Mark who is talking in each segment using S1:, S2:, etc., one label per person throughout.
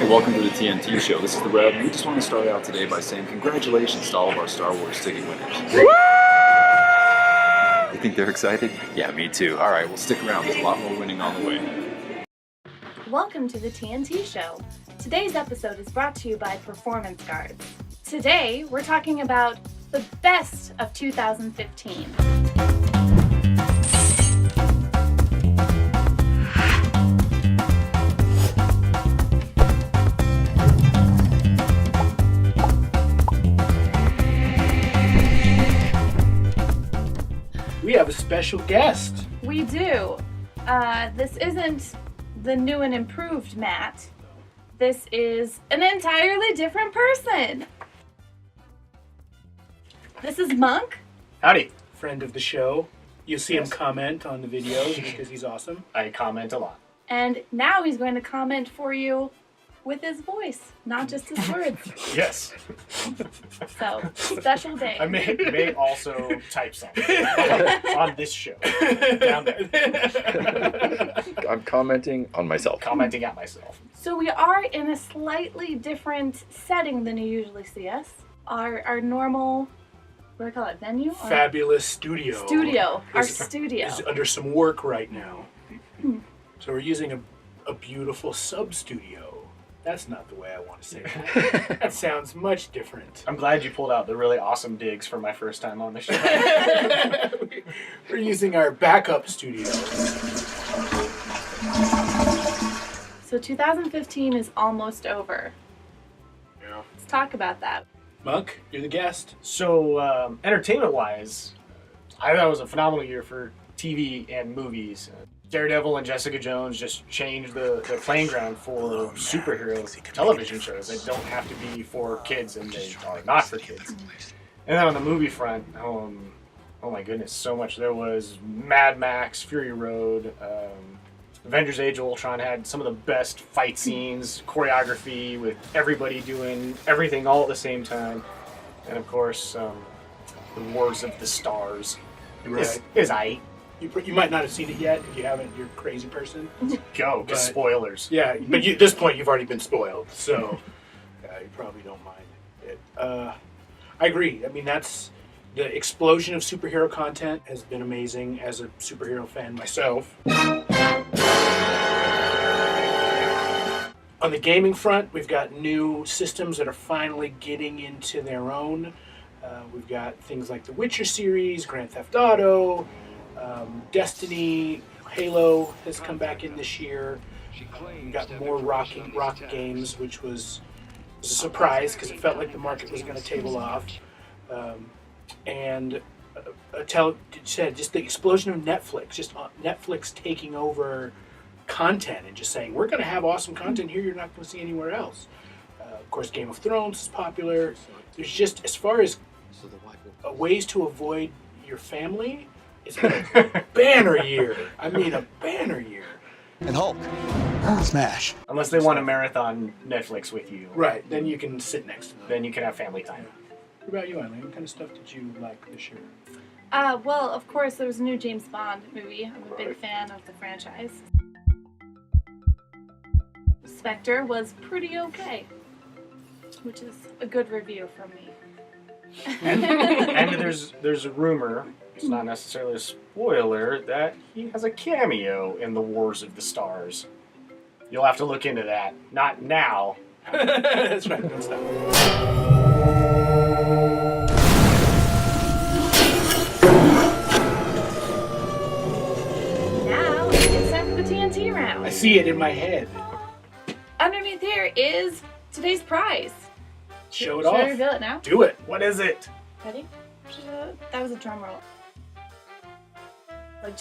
S1: Hey, welcome to the TNT Show. This is the Rev. We just want to start out today by saying congratulations to all of our Star Wars ticket winners. You think they're excited? Yeah, me too. All right, well, stick around. There's a lot more winning on the way.
S2: Welcome to the TNT Show. Today's episode is brought to you by Performance Guards. Today, we're talking about the best of 2015.
S3: We have a special guest.
S2: We do. This isn't the new and improved Matt. This is an entirely different person. This is Monk.
S4: Howdy.
S3: Friend of the show. You see him comment on the videos because he's awesome.
S4: I comment a lot.
S2: And now he's going to comment for you with his voice, not just his words.
S4: Yes.
S2: So, special day.
S4: I may also type something on this show. Down there.
S1: I'm commenting on myself.
S4: Commenting at myself.
S2: So we are in a slightly different setting than you usually see us. Our normal, what do I call it, venue?
S3: Fabulous studio.
S2: Our studio.
S3: Is under some work right now. So we're using a beautiful sub-studio. That's not the way I want to say that. That sounds much different.
S4: I'm glad you pulled out the really awesome digs for my first time on the show.
S3: We're using our backup studio.
S2: So 2015 is almost over.
S3: Yeah.
S2: Let's talk about that.
S3: Monk, you're the guest.
S4: So, entertainment-wise, I thought it was a phenomenal year for TV and movies. Daredevil and Jessica Jones just changed the playing ground for superhero television shows that don't have to be for kids, and they are not for kids. And then on the movie front, oh my goodness, so much. There was Mad Max, Fury Road, Avengers Age of Ultron had some of the best fight scenes, choreography with everybody doing everything all at the same time. And of course, the Wars of the Stars is aight.
S3: You might not have seen it yet. If you haven't, you're a crazy person.
S4: Go, because spoilers.
S3: Yeah, but at this point, you've already been spoiled, so you probably don't mind it. I agree. I mean, that's the explosion of superhero content has been amazing as a superhero fan myself. On the gaming front, we've got new systems that are finally getting into their own. We've got things like the Witcher series, Grand Theft Auto, Destiny, Halo has come back in this year. We've got more rock games, which was a surprise because it felt like the market was going to table off. And just the explosion of Netflix, just Netflix taking over content and just saying, we're going to have awesome content here you're not going to see anywhere else. Of course, Game of Thrones is popular. There's just, as far as ways to avoid your family, it's been a banner year. I mean, a banner year.
S5: And Hulk. Smash.
S4: Unless they want to marathon Netflix with you.
S3: Right, then you can sit next to them.
S4: Then you can have family time.
S3: What about you, Eileen? What kind of stuff did you like this year?
S2: Well, of course, there was a new James Bond movie. I'm a big fan of the franchise. Spectre was pretty okay, which is a good review from me.
S4: And there's a rumor, it's not necessarily a spoiler, that he has a cameo in the Wars of the Stars. You'll have to look into that. Not now.
S3: That's right. That's that.
S2: Now, it's time for the TNT round.
S3: I see it in my head.
S2: Underneath here is today's prize.
S3: Show it
S2: Should
S3: off.
S2: I reveal it now?
S3: Do it.
S4: What is it?
S2: Ready? That was a drum roll. Like,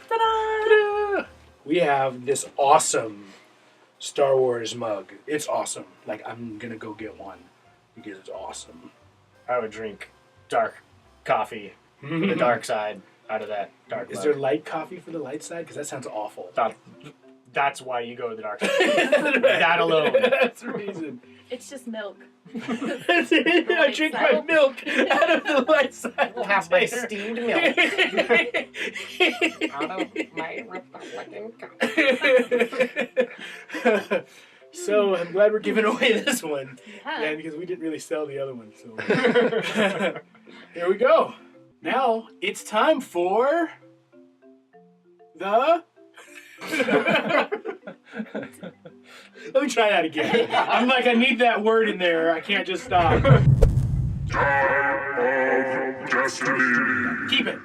S2: ta-da!
S3: We have this awesome Star Wars mug. It's awesome. Like, I'm going to go get one because it's awesome.
S4: I would drink dark coffee for the dark side out of that dark
S3: Is
S4: mug.
S3: there light coffee for the light side? Because that sounds awful.
S4: That's why you go to the dark side. That alone.
S3: That's the reason.
S2: It's just milk.
S3: I drink my milk out of the light side.
S4: We'll have my steamed milk. Out of my Republican cup.
S3: So I'm glad we're giving away this one.
S2: Yeah.
S3: Because we didn't really sell the other one. So here we go. Now it's time for the. Let me try that again. I'm like, I need that word in there. I can't just stop.
S6: Time of Destiny.
S3: Keep it.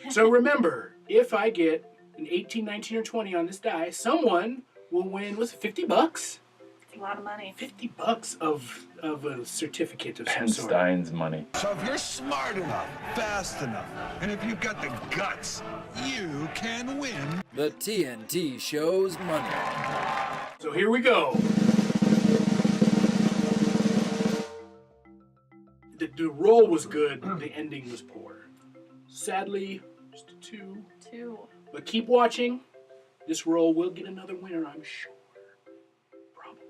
S3: So remember, if I get an 18, 19, or 20 on this die, someone will win, what's it, $50?
S2: It's a lot of money.
S3: $50 of a certificate of some sort.
S7: Einstein's money.
S5: So if you're smart enough, fast enough, and if you've got the guts, you can win.
S8: The TNT Show's money.
S3: So here we go. The roll was good, the ending was poor. Sadly, just a 2.
S2: 2.
S3: But keep watching. This roll will get another winner, I'm sure. Probably.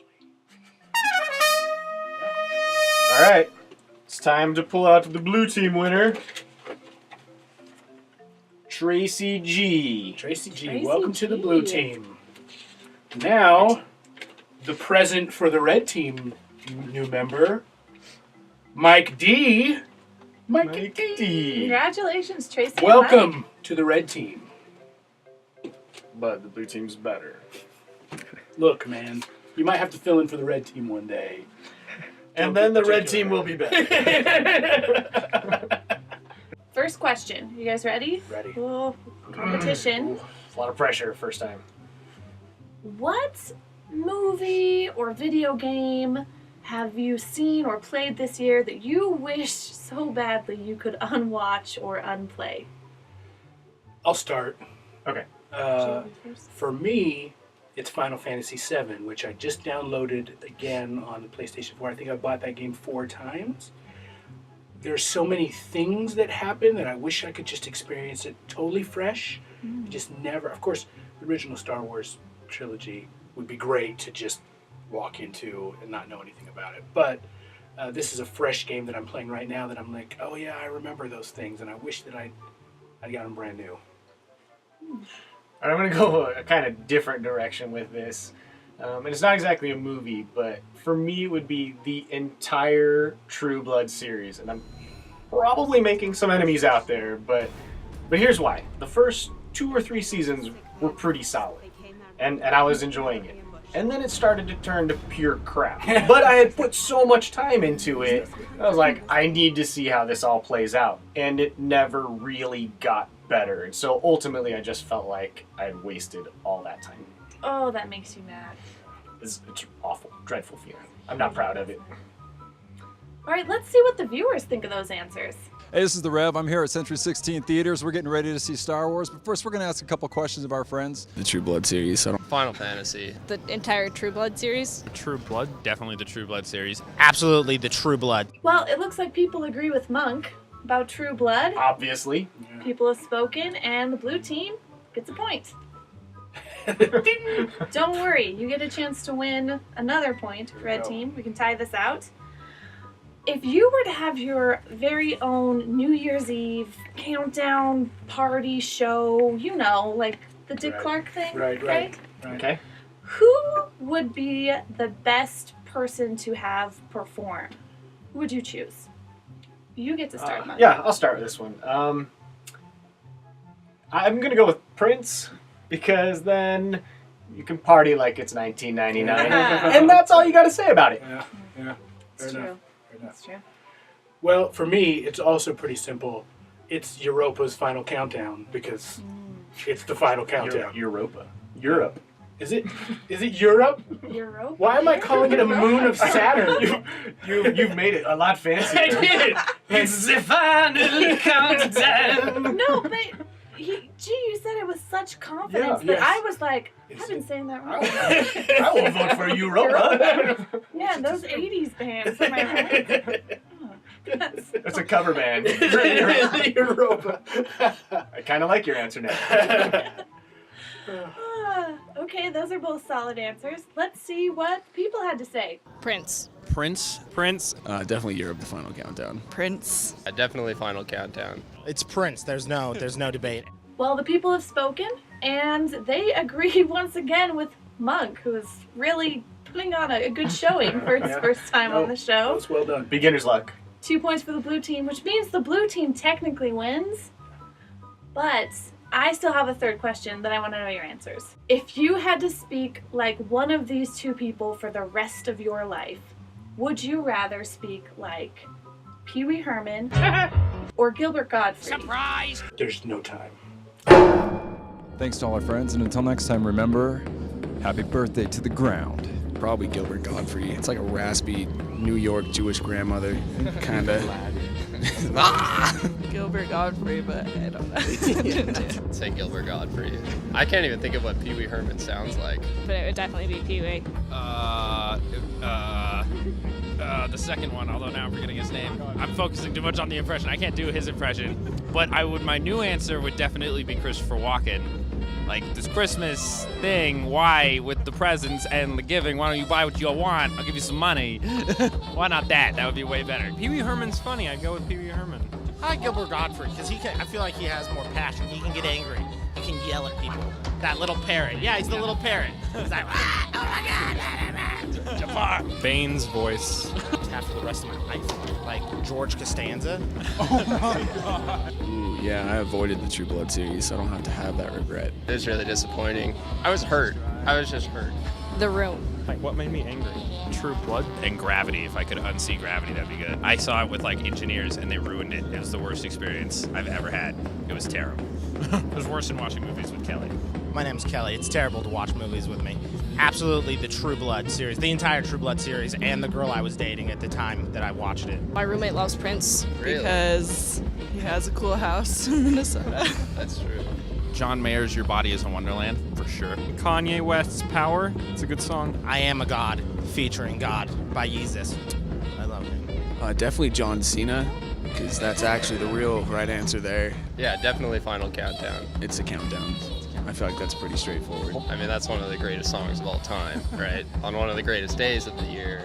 S4: All right. It's time to pull out the blue team winner. Tracy G.
S3: Tracy G,
S2: Tracy
S3: welcome to the
S2: G.
S3: blue team. Now, the present for the red team new member, Mike D. Mike D.
S2: Congratulations, Tracy. and
S3: Welcome to the red team.
S4: But the blue team's better.
S3: Look, man, you might have to fill in for the red team one day.
S4: And
S3: Don't
S4: then
S3: be
S4: the red
S3: particular.
S4: team will be better.
S2: Mike. First question. You guys ready?
S3: Ready.
S2: Ooh, competition.
S4: Ooh, a lot of pressure first time.
S2: What movie or video game have you seen or played this year that you wish so badly you could unwatch or unplay?
S3: I'll start.
S4: Okay.
S3: For me, it's Final Fantasy VII, which I just downloaded again on the PlayStation 4. I think I bought that game 4 times. There's so many things that happen that I wish I could just experience it totally fresh. I just never. Of course, the original Star Wars trilogy would be great to just walk into and not know anything about it. But this is a fresh game that I'm playing right now that I'm like, oh yeah, I remember those things, and I wish that I'd got them brand new.
S4: I'm going to go a kind of different direction with this. And it's not exactly a movie, but for me it would be the entire True Blood series. And I'm probably making some enemies out there, but here's why. The first 2 or 3 seasons were pretty solid, and I was enjoying it. And then it started to turn to pure crap. But I had put so much time into it, I was like, I need to see how this all plays out. And it never really got better. And so ultimately I just felt like I had wasted all that time.
S2: Oh, that makes you mad.
S4: It's awful, dreadful feeling. I'm not proud of it.
S2: All right, let's see what the viewers think of those answers.
S9: Hey, this is the Rev. I'm here at Century 16 Theaters. We're getting ready to see Star Wars, but first we're going to ask a couple questions of our friends.
S10: The True Blood series.
S11: Final Fantasy.
S12: The entire True Blood series.
S11: True Blood, definitely the True Blood series. Absolutely the True Blood.
S2: Well, it looks like people agree with Monk about True Blood.
S4: Obviously.
S2: People have spoken, and the blue team gets a point. Don't worry, you get a chance to win another point, red team. We can tie this out. If you were to have your very own New Year's Eve countdown party show, you know, like the Dick Clark thing,
S3: Right.
S4: Okay.
S2: Who would be the best person to have perform? Who would you choose? You get to start, Monk.
S4: Yeah, I'll start with this one. I'm going to go with Prince, because then you can party like it's 1999. And that's all you got to say about it.
S3: Yeah.
S2: It's
S3: Fair
S2: true.
S3: enough.
S2: It's true.
S3: Well, for me, it's also pretty simple. It's Europa's final countdown because it's the final countdown.
S4: Europa. Europe.
S3: Is it Europe?
S2: Europe?
S3: Why am I calling it a moon of Saturn?
S4: You've made it a lot fancier.
S3: I did.
S11: It's the final countdown.
S2: No, but you said it with such confidence
S3: Yeah,
S2: that
S3: yes.
S2: I was like, I've been saying that wrong.
S4: I will vote for Europa.
S2: Yeah, those 80s bands, am I right?
S4: That's a cover band.
S3: Europa.
S4: I kind of like your answer now.
S2: Okay, those are both solid answers. Let's see what people had to say.
S12: Prince.
S11: Prince.
S7: Definitely Europe, the final countdown.
S10: Prince.
S11: Definitely Final Countdown.
S13: It's Prince. There's no debate.
S2: Well, the people have spoken, and they agree once again with Monk, who is really putting on a good showing for his first time on the show.
S3: That's well done.
S4: Beginner's luck.
S2: 2 points for the blue team, which means the blue team technically wins. But I still have a third question that I want to know your answers. If you had to speak like one of these two people for the rest of your life, would you rather speak like Pee Wee Herman or Gilbert Gottfried?
S11: Surprise!
S3: There's no time.
S9: Thanks to all our friends, and until next time, remember, happy birthday to the ground.
S7: Probably Gilbert Godfrey. It's like a raspy New York Jewish grandmother, kinda.
S10: Gilbert Godfrey, but I don't know.
S11: Say Gilbert Godfrey. I can't even think of what Pee Wee Herman sounds like.
S12: But it would definitely be Pee Wee.
S11: The second one, although now I'm forgetting his name. I'm focusing too much on the impression. I can't do his impression. But my new answer would definitely be Christopher Walken. Like, this Christmas thing, why, with the presents and the giving, why don't you buy what you want? I'll give you some money. Why not that? That would be way better. Pee Wee Herman's funny. I'd go with Pee Wee Herman.
S13: I like Gilbert Godfrey because I feel like he has more passion. He can get angry. He can yell at people. That little parrot. Yeah, he's the little parrot. He's like, oh my God, Jafar.
S11: Bane's voice.
S13: Have for the rest of my life, like George Costanza.
S7: Ooh, yeah, I avoided the True Blood series, so I don't have to have that regret.
S11: It was really disappointing. I was hurt. I was just hurt.
S12: The Room.
S11: Like, what made me angry? True Blood? And Gravity. If I could unsee Gravity, that'd be good. I saw it with, like, engineers, and they ruined it. It was the worst experience I've ever had. It was terrible. It was worse than watching movies with Kelly.
S13: My name's Kelly. It's terrible to watch movies with me. Absolutely the True Blood series, the entire True Blood series, and the girl I was dating at the time that I watched it.
S12: My roommate loves Prince.
S11: Really?
S10: Because he has a cool house in Minnesota.
S11: That's true. John Mayer's Your Body is a Wonderland, for sure. Kanye West's Power. It's a good song.
S13: I Am a God, featuring God by Yeezus. I love him.
S7: Definitely John Cena, because that's actually the real right answer there.
S11: Yeah, definitely Final Countdown.
S7: It's a countdown. I feel like that's pretty straightforward.
S11: I mean, that's one of the greatest songs of all time, right? On one of the greatest days of the year.